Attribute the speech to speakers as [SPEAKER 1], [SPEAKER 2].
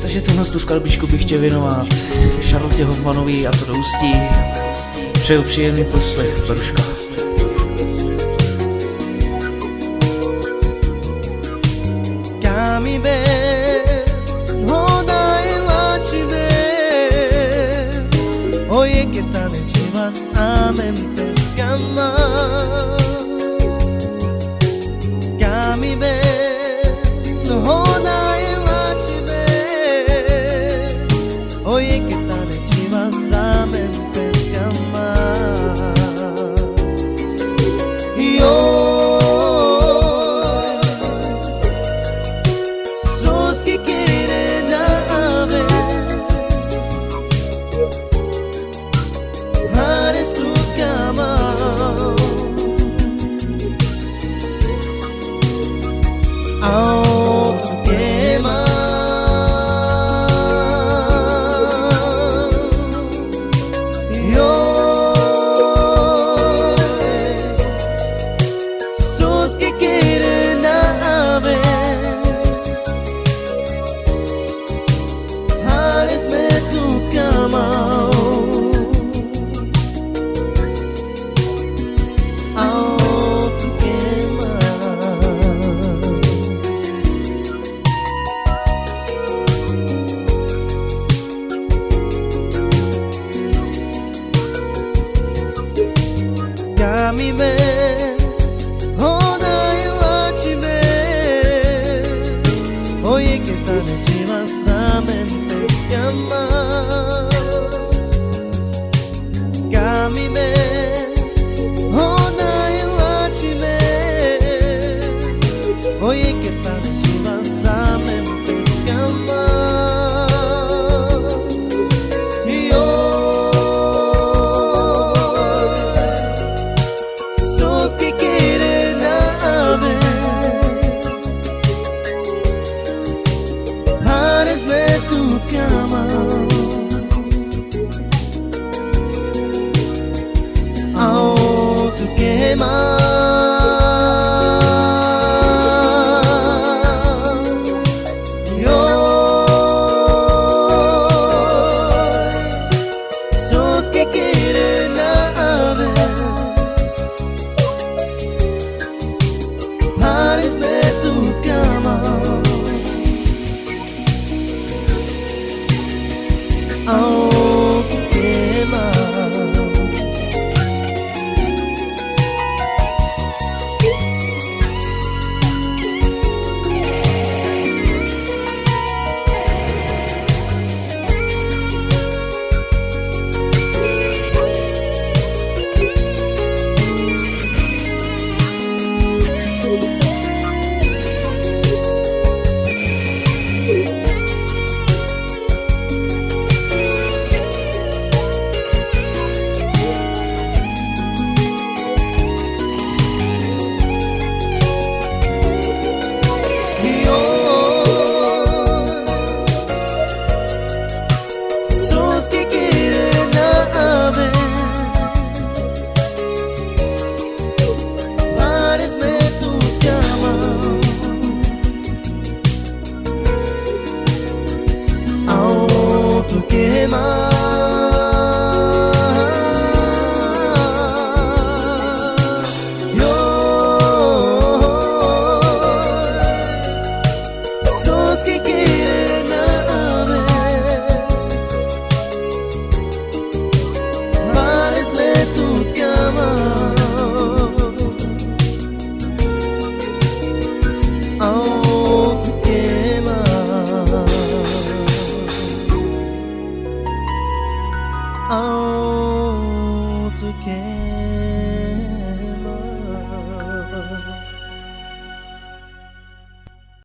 [SPEAKER 1] Takže tu skladbičku bych chtěl věnovat Charlotte Hoffmanový a to do Ústí. Přeju příjemný poslech, Beruška.
[SPEAKER 2] Kami be hodai lachi be oye que tan chivas amen pescama Kami be hodai lachi be oye que tan chivas amen pescama yo Kami be hodai lachi be oye que tan chivas amen pescama Kami be hodai lachi be oye que tan chivas amen pescama que quieren a ver Pares me tu cama Ao tu quema Yo Sos que quieren a ver Pares-me tu cama Ao quema tu quema Yo Sos que quieren a ver Pares-me tu cama Ao tu quema Oh, tu queres